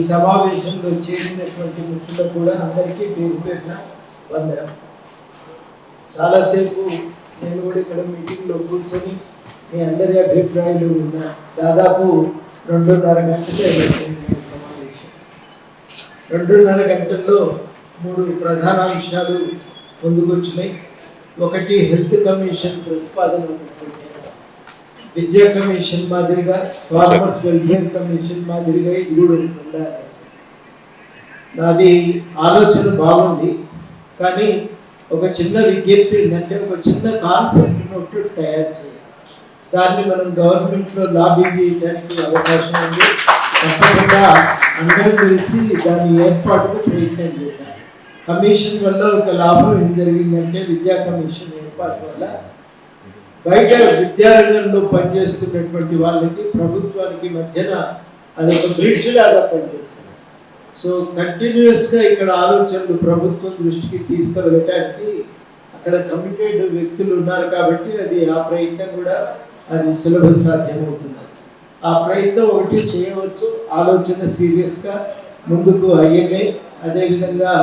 సమావేశంలో చేరినటువంటి మిత్రులకు కూడా అందరికీ పేరు పేరున వందనం. చాలాసేపు నేను కూడా ఇక్కడ మీటింగ్లో కూర్చొని మీ అందరి అభిప్రాయాలు ఉన్న దాదాపు 2.5 గంటలు సమావేశం. 2.5 గంటల్లో 3 ప్రధాన అంశాలు ముందుకొచ్చినాయి. ఒకటి హెల్త్ కమిషన్ ప్రతిపాదన, విద్యా కమిషన్ మాదిరిగా ఫార్మర్స్ వెల్ఫేర్ కమిషన్ మాదిరిగా ఇది కూడా ఉండాలి. నాది ఆలోచన బాగుంది, కానీ ఒక చిన్న విజ్ఞప్తి ఏంటంటే ఒక చిన్న కాన్సెప్ట్ నోట్ తయారు చేయాలి. దాన్ని మనం గవర్నమెంట్లో లాబీ చేయడానికి అవకాశం ఉంది. తప్పకుండా అందరం కలిసి దాని ఏర్పాటుకు ప్రయత్నం చేద్దాం. కమిషన్ వల్ల ఒక లాభం ఏం జరిగిందంటే విద్యా కమిషన్ ఏర్పాటు వల్ల బయట విద్యారంగంలో పనిచేస్తున్నటువంటి వాళ్ళకి ప్రభుత్వానికి మధ్యన అదొక బ్రిడ్జ్ లాగా పనిచేస్తుంది. సో కంటిన్యూస్గా ఇక్కడ ఆలోచనలు ప్రభుత్వం దృష్టికి తీసుకువెళ్ళటానికి అక్కడ కమిటెడ్ వ్యక్తులు ఉన్నారు కాబట్టి అది ఆ ప్రయత్నం కూడా అది సులభ సాధ్యమవుతుంది. ఆ ప్రయత్నం ఒకటి చేయవచ్చు. ఆలోచన సీరియస్గా ముందుకు ఐఎంఏ అదేవిధంగా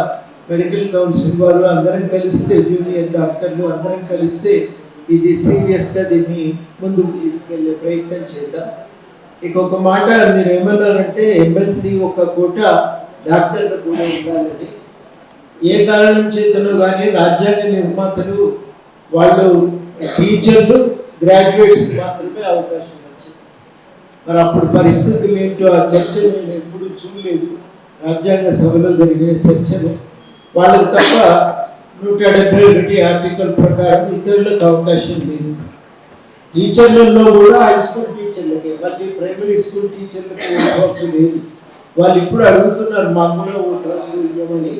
మెడికల్ కౌన్సిల్ వారు అందరం కలిస్తే, జూనియర్ డాక్టర్లు అందరం కలిస్తే ఇది సీరియస్గా దీన్ని ముందుకు తీసుకెళ్లే ప్రయత్నం చేద్దాం. ఇంకొక మాట మీరు ఏమన్నారంటే ఎమ్మెల్సీ ఒక కోట డాక్టర్లు కూడా ఉండాలని. ఏ కారణం చేతనో కానీ రాజ్యాంగ నిర్మాతలు వాళ్ళు టీచర్లు గ్రాడ్యుయేట్స్ మాత్రమే అవకాశం వచ్చింది. మరి అప్పుడు పరిస్థితులు ఏంటో ఆ చర్చలు నేను ఎప్పుడూ చూడలేదు. రాజ్యాంగ సభలో జరిగిన చర్చలు వాళ్ళకు తప్ప 171 ఆర్టికల్ ప్రకారం ఇతరులకు అవకాశం లేదు. టీచర్లలో కూడా హై స్కూల్ టీచర్లకే, మళ్ళీ ప్రైమరీ స్కూల్ టీచర్లకు ఓటు లేదు. వాళ్ళు ఇప్పుడు అడుగుతున్నారు మాకు కూడా ఓటు ఇవ్వమని.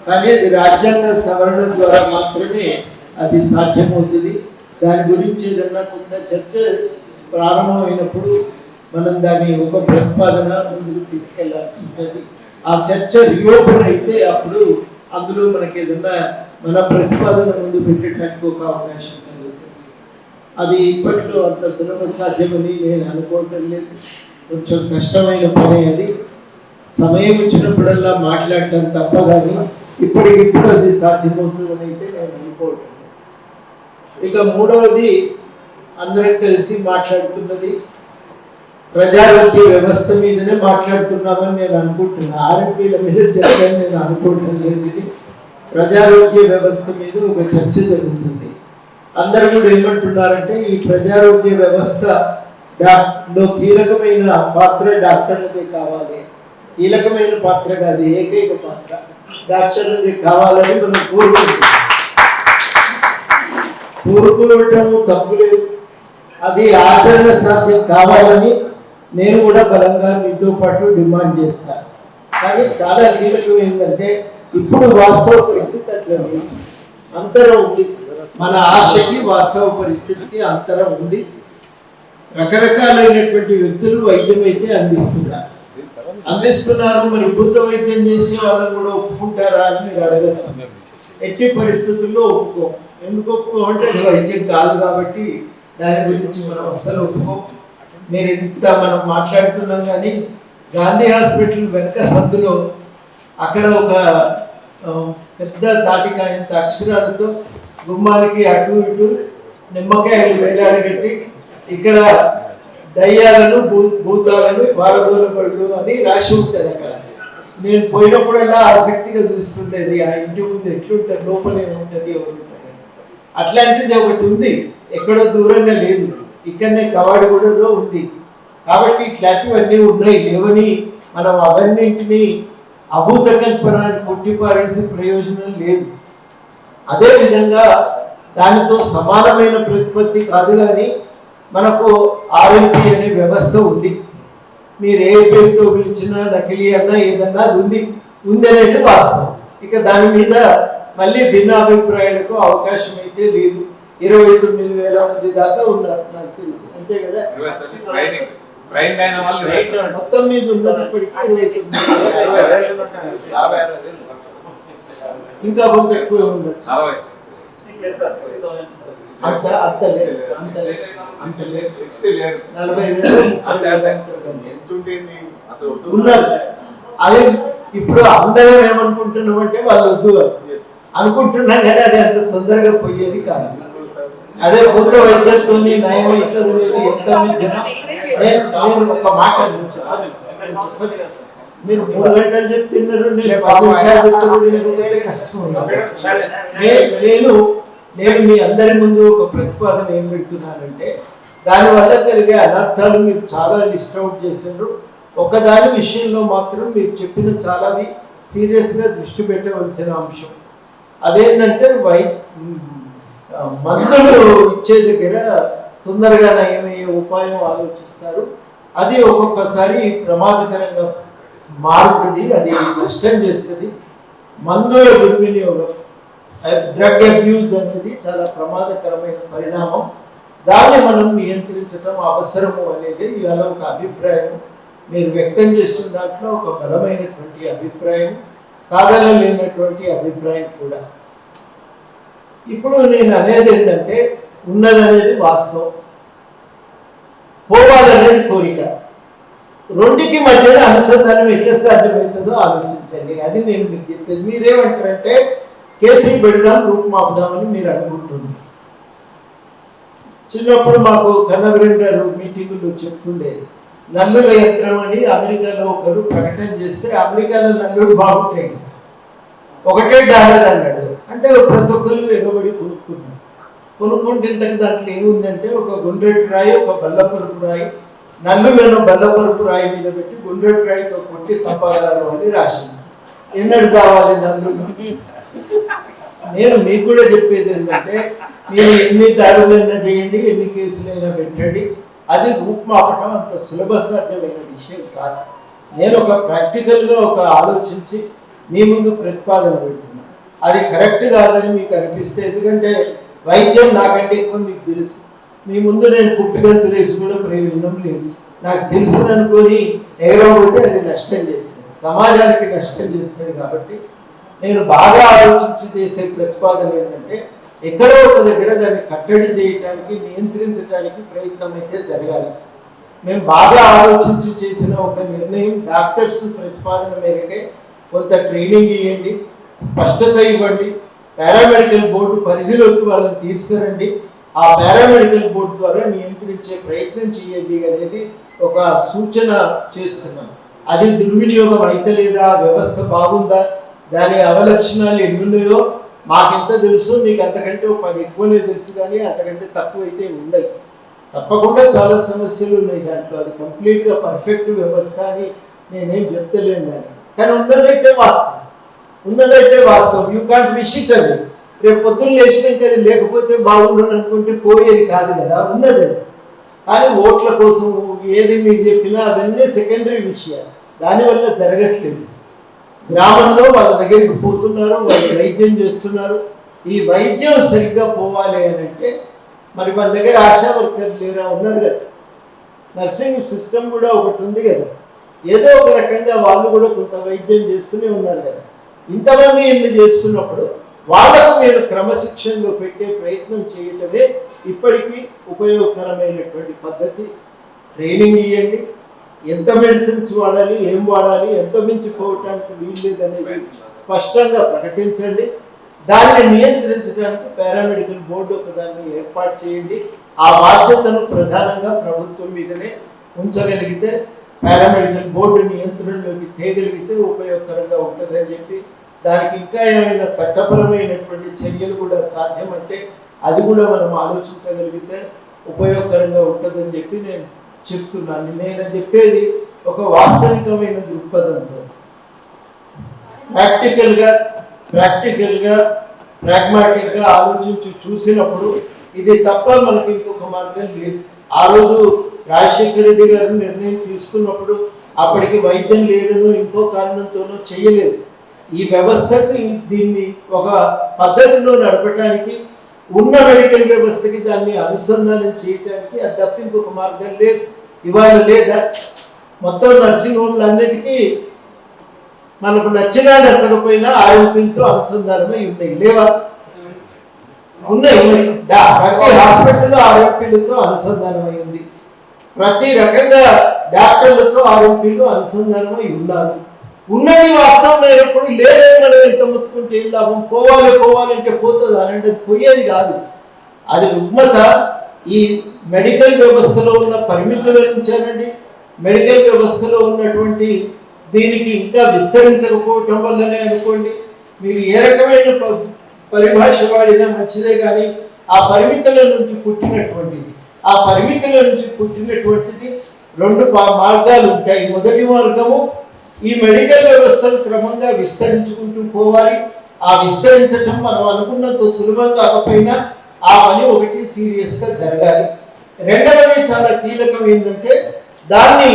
కానీ అది రాజ్యాంగ సవరణ ద్వారా మాత్రమే అది సాధ్యమవుతుంది. దాని గురించి ఏదన్నా కొంత చర్చ ప్రారంభమైనప్పుడు మనం దాన్ని ఒక ప్రతిపాదన ముందుకు తీసుకెళ్లాల్సి ఉంటుంది. ఆ చర్చ రీఓపెన్ అయితే అప్పుడు అందులో మనకి ఏదన్నా మన ప్రతిపాదన ముందు పెట్టడానికి ఒక అవకాశం కలుగుతుంది. అది ఇప్పట్లో అంత సులభ సాధ్యమని నేను అనుకోవటం లేదు. కొంచెం కష్టమైన పని అది. సమయం ఇచ్చినప్పుడల్లా మాట్లాడటం తప్ప కానీ ఇప్పటికిప్పుడు అది సాధ్యమవుతుందని అయితే నేను అనుకోవటం. ఇక మూడవది అందరం కలిసి మాట్లాడుతున్నది ప్రజారోగ్య వ్యవస్థ మీదనే మాట్లాడుతున్నామని నేను అనుకుంటున్నాను. ఆర్ఎంపీల మీద చర్చ నేను అనుకోవటం లేదు. ఇది ప్రజారోగ్య వ్యవస్థ మీద ఒక చర్చ జరుగుతుంది. అందరూ కూడా ఏమంటున్నారంటే ఈ ప్రజారోగ్య వ్యవస్థ లో కీలకమైన పాత్ర డాక్టర్లదే కావాలి. కీలకమైన పాత్ర కాదు, ఏకైక పాత్ర డాక్టర్లదే కావాలని మనం కోరుకోవటము తప్పులేదు. అది ఆచరణ సాధ్యం కావాలని నేను కూడా బలంగా మీతో పాటు డిమాండ్ చేస్తాను. కానీ చాలా కీలకం ఏంటంటే ఇప్పుడు వాస్తవ పరిస్థితి అట్లా అంతరం ఉంది. మన ఆశకి వాస్తవ పరిస్థితికి అంతరం ఉంది. రకరకాలైనటువంటి వ్యక్తులు వైద్యం అయితే అందిస్తున్నారు. మరి భూత వైద్యం చేసే వాళ్ళని కూడా ఒప్పుకుంటారా అని మీరు అడగచ్చు. ఎట్టి పరిస్థితుల్లో ఒప్పుకో. ఎందుకు ఒప్పుకోమంటే అది వైద్యం కాదు కాబట్టి దాని గురించి మనం అస్సలు ఒప్పుకోం. మీరు ఇంత మనం మాట్లాడుతున్నాం కానీ గాంధీ హాస్పిటల్ వెనక సందులో అక్కడ ఒక పెద్ద తాటికాయంత అక్షరాలతో గుమ్మానికి అటు ఇటు నిమ్మకాయలు వేలాడగట్టి ఇక్కడ దయ్యాలను భూతాలను పారదోల పళ్ళు అని రాసి ఉంటుంది. అక్కడ నేను పోయినప్పుడల్లా ఆసక్తిగా చూస్తుండేది. ఆ ఇంటి ముందు ఎట్లుంటుంది, లోపల ఏముంటుంది, ఎవరు ఉంటుంది. అట్లాంటిది ఒకటి ఉంది, ఎక్కడో దూరంగా లేదు, ఇక్కడనే కవాడిగూడలో ఉంది. కాబట్టి ఇట్లాంటివన్నీ ఉన్నాయి. లేవని మనం అవన్నింటినీ అభూత కల్పనాన్ని కొట్టిపారేసే ప్రయోజనం లేదు. అదేవిధంగా దానితో సమానమైన ప్రతిపత్తి కాదు కానీ మనకు ఆర్ఎంపీ అనే వ్యవస్థ ఉంది. మీరు ఏ పేరుతో పిలిచినా నకిలీ అన్నా ఏదన్నా అది ఉంది అనేది వాస్తవం. ఇక దాని మీద మళ్ళీ భిన్నాభిప్రాయాలకు అవకాశం అయితే లేదు. 29,000 మంది దాకా ఉన్నారు నాకు తెలుసు, అంతే కదా. మొత్తం మీద ఉన్నప్పటికీ ఇంకా కొంత ఎక్కువ ఉండొచ్చు. అంత లేదు 40,000 ఉన్నారు. అది ఇప్పుడు అందరం ఏమనుకుంటున్నాం అంటే వాళ్ళు వద్దు అనుకుంటున్నాం, కానీ అది అంత తొందరగా పోయేది కాదు. అదే భూత వైద్యంతో నయం అవుతుంది అనేది ఎంత జనం. నేను ఒక మాట మీరు 3 గంటలు చెప్తున్నారు, నేను 10 నిమిషాలు చెప్తున్నారు, కష్టం. నేను మీ అందరి ముందు ఒక ప్రతిపాదన ఏం పెడుతున్నానంటే, దానివల్ల కలిగే అనర్థాలు మీరు చాలా లిస్ట్ అవుట్ చేశారు. ఒకదాని విషయంలో మాత్రం మీరు చెప్పిన చాలావి సీరియస్గా దృష్టి పెట్టవలసిన అంశం. అదేంటంటే మందులు ఇచ్చే దగ్గర తొందరగా నయమయ్యే ఉపాయం ఆలోచిస్తారు. అది ఒక్కొక్కసారి ప్రమాదకరంగా మారుతుంది, అది నష్టం చేస్తుంది. మందుల దుర్వినియోగం, డ్రగ్ అబ్యూజ్ అనేది చాలా ప్రమాదకరమైన పరిణామం. దాన్ని మనం నియంత్రించడం అవసరము అనేది ఇవాళ ఒక అభిప్రాయం. మీరు వ్యక్తం చేసిన దాంట్లో ఒక బలమైనటువంటి అభిప్రాయం, కాదనలేనటువంటి అభిప్రాయం కూడా. ఇప్పుడు నేను అనేది ఏంటంటే, ఉన్నదనేది వాస్తవం, పోవాలనేది కోరిక. రెండుకి మధ్యన అనుసంధానం ఎట్లా సాధ్యమవుతుందో ఆలోచించండి. అది నేను మీకు చెప్పేది. మీరేమంటారంటే కేసులు పెడదాం, రూపుమాపుదామని మీరు అనుకుంటున్నారు. చిన్నప్పుడు మాకు కన్నవీరన్ గారు మీటింగులు చెప్తుండేది, నల్లుల యంత్రం అని అమెరికాలో ఒకరు ప్రకటన చేస్తే, అమెరికాలో నల్లులు బాగుంటాయి, $1 అన్నాడు. అంటే ప్రతి ఒక్కరు ఎగబడి కొనుక్కుంటే ఇంతకు దాంట్లో ఏముందంటే, ఒక గుండ్రటి రాయి, ఒక బల్లపరుపు రాయి, నల్లులను బల్లపరుపు రాయి మీద పెట్టి గుండ్రటి రాయితో కొట్టి సంపగలరు అని రాసింది. ఎన్నడు కావాలి నల్లులు? నేను మీకు కూడా చెప్పేది ఏంటంటే, మీరు ఎన్ని దాడులైనా చేయండి, ఎన్ని కేసులైనా పెట్టండి, అది రూపుమాపటం అంత సులభ సాధ్యమైన విషయం కాదు. నేను ఒక ప్రాక్టికల్గా ఒక ఆలోచించి మీ ముందు ప్రతిపాదన పెడుతున్నాను. అది కరెక్ట్ కాదని మీకు అనిపిస్తే, ఎందుకంటే వైద్యం నాకంటే ఎక్కువ మీకు తెలుసు. మీ ముందు నేను కుప్పిగంతు వేసి కూడా ప్రయోజనం లేదు. నాకు తెలుసు అనుకొని ఎగరకపోతే అది నష్టం చేస్తుంది, సమాజానికి నష్టం చేస్తుంది. కాబట్టి నేను బాగా ఆలోచించి చేసే ప్రతిపాదన ఏంటంటే, ఎక్కడో ఒక దగ్గర దాన్ని కట్టడి చేయడానికి, నియంత్రించడానికి ప్రయత్నం అయితే జరగాలి. మేము బాగా ఆలోచించి చేసిన ఒక నిర్ణయం, డాక్టర్స్ ప్రతిపాదన మేరకే కొంత ట్రైనింగ్ ఇవ్వండి, స్పష్టత ఇవ్వండి, పారామెడికల్ బోర్డు పరిధిలోకి వాళ్ళని తీసుకురండి, ఆ పారామెడికల్ బోర్డు ద్వారా నియంత్రించే ప్రయత్నం చేయండి అనేది ఒక సూచన చేస్తున్నాం. అది దుర్వినియోగం అయితే లేదా, వ్యవస్థ బాగుందా, దాని అవలక్షణాలు ఎన్నున్నాయో మాకెంత తెలుసు, మీకు అంతకంటే ఒక 10 ఎక్కువనే తెలుసు, కానీ అంతకంటే తక్కువ అయితే ఉండవు. తప్పకుండా చాలా సమస్యలు ఉన్నాయి దాంట్లో. అది కంప్లీట్గా పర్ఫెక్ట్ వ్యవస్థ అని నేనేం చెప్తలేను దాన్ని, కానీ ఉన్నదైతే వాస్తవం. You can't wish it. అది రేపు పొద్దున్న లేచినాక అది లేకపోతే బాగుండని అనుకుంటే పోయేది కాదు కదా, ఉన్నది. కానీ ఓట్ల కోసం ఏది మీకు చెప్పినా అవన్నీ సెకండరీ విషయాలు, దానివల్ల జరగట్లేదు. గ్రామంలో వాళ్ళ దగ్గరికి పోతున్నారు, వాళ్ళు వైద్యం చేస్తున్నారు. ఈ వైద్యం సరిగ్గా పోవాలి అని అంటే మరి మన దగ్గర ఆశా వర్కర్లు లేరా? ఉన్నారు కదా, నర్సింగ్ సిస్టమ్ కూడా ఒకటి ఉంది కదా, ఏదో ఒక రకంగా వాళ్ళు కూడా కొంత వైద్యం చేస్తూనే ఉన్నారు కదా. ఇంతమంది ఎన్ని చేస్తున్నప్పుడు వాళ్ళకు మీరు క్రమశిక్షణలో పెట్టే ప్రయత్నం చేయటమే ఇప్పటికీ ఉపయోగకరమైనటువంటి పద్ధతి. ట్రైనింగ్ ఇవ్వండి, ఎంత మెడిసిన్స్ వాడాలి, ఏం వాడాలి, ఎంత మించిపోవటానికి వీల్లేదు అనేది స్పష్టంగా ప్రకటించండి. దాన్ని నియంత్రించడానికి పారామెడికల్ బోర్డు ఒక దాన్ని ఏర్పాటు చేయండి. ఆ బాధ్యతను ప్రధానంగా ప్రభుత్వం మీదనే ఉంచగలిగితే, పారామెడికల్ బోర్డు నియంత్రణలోకి తేగలిగితే ఉపయోగకరంగా ఉంటుందని చెప్పి, దానికి ఇంకా ఏమైనా చట్టపరమైనటువంటి చర్యలు కూడా సాధ్యమంటే అది కూడా మనం ఆలోచించగలిగితే ఉపయోగకరంగా ఉంటుందని చెప్పి నేను చెప్తున్నాను. నేను చెప్పేది ఒక వాస్తవికమైన దృక్పథంతో, ప్రాక్టికల్గా ప్రాగ్మాటిక్గా ఆలోచించి చూసినప్పుడు ఇది తప్ప మనకి ఇంకొక మార్గం లేదు. ఆ రోజు రాజశేఖర రెడ్డి గారు నిర్ణయం తీసుకున్నప్పుడు అప్పటికి వైద్యం లేదనో ఇంకో కారణంతోనో చేయలేదు. ఈ వ్యవస్థకు దీన్ని ఒక పద్ధతిలో నడపడానికి, ఉన్న మెడికల్ వ్యవస్థకి దాన్ని అనుసంధానం చేయడానికి అది తప్ప ఇంకొక మార్గం లేదు. ఇవాళ లేదా మొత్తం నర్సింగ్ హోమ్లు అన్నిటికీ మనకు నచ్చినా నచ్చకపోయినా ఆరోగ్యంతో అనుసంధానమై ఉన్నాయి, లేవా? ఉన్నాయి. ప్రతి హాస్పిటల్లో ఆరోగ్యాలతో అనుసంధానమై ఉంది, ప్రతి రకంగా డాక్టర్లతో ఆరోగ్యాలు అనుసంధానమై ఉన్నారు. ఉన్నది వాస్తవమైనప్పుడు లేదని మనం ఎంత ముట్టుకుంటే ఏం లాభం? పోవాలంటే పోతుంది అంటే పోయేది కాదు. అది రుగ్మత ఈ మెడికల్ వ్యవస్థలో ఉన్న పరిమితుల నుంచేనండి. మెడికల్ వ్యవస్థలో ఉన్నటువంటి దీనికి ఇంకా విస్తరించకపోవటం వల్లనే అనుకోండి. మీరు ఏ రకమైన పరిభాష వాడినా మంచిదే, కానీ ఆ పరిమితుల నుంచి పుట్టినటువంటిది రెండు మార్గాలు ఉంటాయి. మొదటి మార్గము, ఈ మెడికల్ వ్యవస్థను క్రమంగా విస్తరించుకుంటూ పోవాలి. ఆ విస్తరించడం మనం అనుకున్నంత సులభం కాకపోయినా ఆ పని ఒకటి సీరియస్గా జరగాలి. రెండవది చాలా కీలకం ఏంటంటే దాన్ని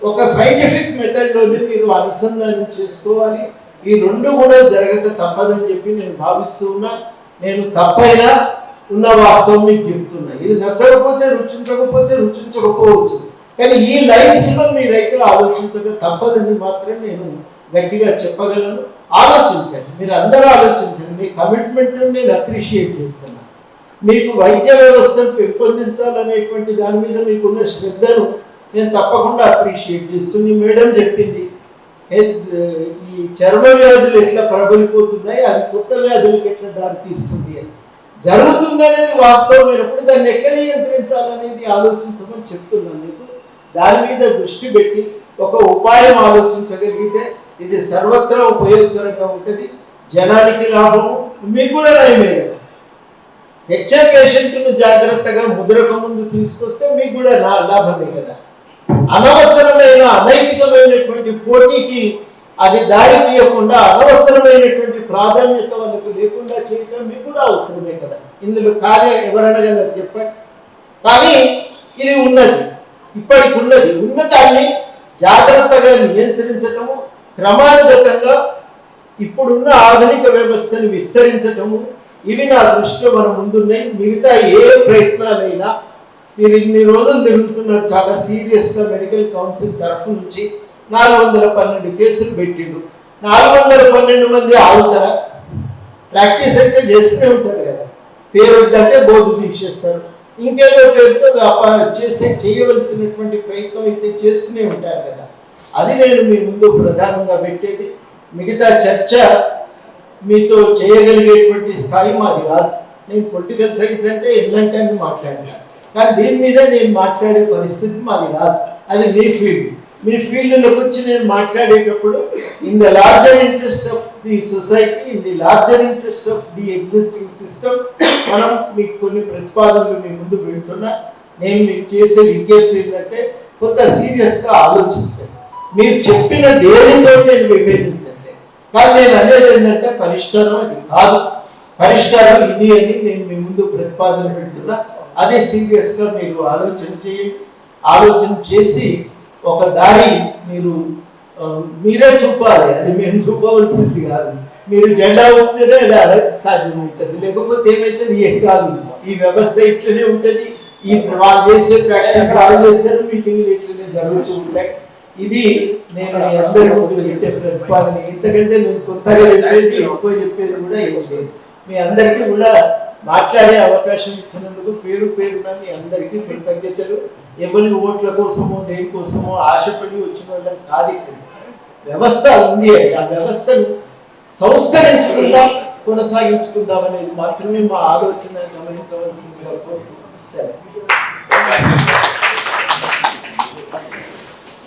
ఒక సైంటిఫిక్ మెథడ్లోనే మీరు అనుసంధానం చేసుకోవాలి. ఈ రెండు కూడా జరగక తప్పదని చెప్పి నేను భావిస్తూ ఉన్నా. నేను తప్పైనా ఉన్న వాస్తవం మీకు చెప్తున్నా. ఇది నచ్చకపోతే రుచించకపోవచ్చు, కానీ ఈ లైఫ్స్లో మీరైతే ఆలోచించక తప్పదని మాత్రం నేను గట్టిగా చెప్పగలను. ఆలోచించండి, మీరు అందరూ ఆలోచించండి. మీ కమిట్మెంట్ నేను అప్రిషియేట్ చేస్తున్నాను. మీకు వైద్య వ్యవస్థను పెంపొందించాలనేటువంటి దాని మీద మీకున్న శ్రద్ధను నేను తప్పకుండా అప్రిషియేట్ చేస్తుంది. మేడం చెప్పింది ఈ చర్మ వ్యాధులు ఎట్లా ప్రబలిపోతున్నాయి, అది కొత్త వ్యాధులకు ఎట్లా దారితీస్తుంది అని. జరుగుతుందనేది వాస్తవమైనప్పుడు దాన్ని ఎట్లా నియంత్రించాలనేది ఆలోచించమని చెప్తున్నాను మీకు. దాని మీద దృష్టి పెట్టి ఒక ఉపాయం ఆలోచించగలిగితే ఇది సర్వత్రా ఉపయోగకరంగా ఉంటుంది. జనానికి లాభము, మీకు కూడా నయమే కదా. తెచ్చే పేషెంట్ను జాగ్రత్తగా ముద్రక ముందు తీసుకొస్తే మీకు కూడా లాభమే కదా. అనవసరమైన అనైతికమైనటువంటి పోటీకి అది దారి తీయకుండా అనవసరమైనటువంటి ప్రాధాన్యత వాళ్ళకు లేకుండా చేయటం మీకు కూడా అవసరమే కదా. ఇందులో ఎవరైనా కదా చెప్పండి. కానీ ఇది ఉన్నది, ఇప్పటికి ఉన్నదాన్ని జాగ్రత్తగా నియంత్రించటము, క్రమానుగతంగా ఇప్పుడున్న ఆధునిక వ్యవస్థను విస్తరించటము, ఇవి నా దృష్టిలో మన ముందున్నాయి. మిగతా ఏ ప్రయత్నాలైనా మీరు ఇన్ని రోజులు తిరుగుతున్నారు. చాలా సీరియస్గా మెడికల్ కౌన్సిల్ తరఫు నుంచి 412 కేసులు పెట్టిండ్రు. 412 మంది ఆగుతారా? ప్రాక్టీస్ అయితే చేస్తూనే ఉంటారు కదా. పేరు వద్దంటే బోర్డు తీసేస్తారు, ఇంకేదో పేరుతో చేయవలసినటువంటి ప్రయత్నం అయితే చేస్తూనే ఉంటారు కదా. అది నేను మీ ముందు ప్రధానంగా పెట్టేది. మిగతా చర్చ మీతో చేయగలిగేటువంటి స్థాయి మాది కాదు. నేను పొలిటికల్ సైన్స్ అంటే ఎన్నంటే మాట్లాడినా, కానీ దీని మీద నేను మాట్లాడే పరిస్థితి మాది కాదు. అది మీ ఫీల్డ్లోకి వచ్చి నేను మాట్లాడేటప్పుడు in the larger interest of the society, in the larger interest of the existing system మనం మీకు కొన్ని ప్రతిపాదనలు మీ ముందు పెడుతున్నా. నేను మీకు చేసే విజ్ఞప్తి ఏంటంటే కొంత సీరియస్గా ఆలోచించండి. మీరు చెప్పిన దేనితో నేను విభేదించండి, కానీ నేను అనేది ఏంటంటే పరిష్కారం అది కాదు, పరిష్కారం ఇది అని నేను మీ ముందు ప్రతిపాదన పెడుతున్నా. అదే సీరియస్గా మీరు ఆలోచన చేసి ఒక దారి మీరే చూపాలి. అది మేము చూపవలసింది కాదు. మీరు జెండా ఊపితేనే అది సాధ్యమవుతుంది, లేకపోతే ఏమైతుంది ఏం కాదు. ఈ వ్యవస్థ ఇట్లనే ఉంటుంది. వాళ్ళు చేసే ప్రాక్టీస్ వాళ్ళు చేస్తారు, మీటింగ్లు ఇట్లనే జరుగుతూ ఉంటాయి. ఇది నేను మీ అందరి ముందు పెట్టే ప్రతిపాదన. ఇంతకంటే నేను కొత్తగా చెప్పేది ఎక్కువ చెప్పేది కూడా ఏం లేదు. మీ అందరికీ కూడా మాట్లాడే అవకాశం ఇచ్చినందుకు పేరున మీ అందరికీ కృతజ్ఞతలు. ఎవరి ఓట్ల కోసమో దేనికోసమో ఆశపడి వచ్చిన వాళ్ళని కాదు. ఇక్కడ వ్యవస్థ ఉంది, ఆ వ్యవస్థను సంస్కరించుకుందాం, కొనసాగించుకుందాం అనేది మాత్రమే మా ఆలోచన గమనించవలసిందిగా కోరుతున్నాను. సరే.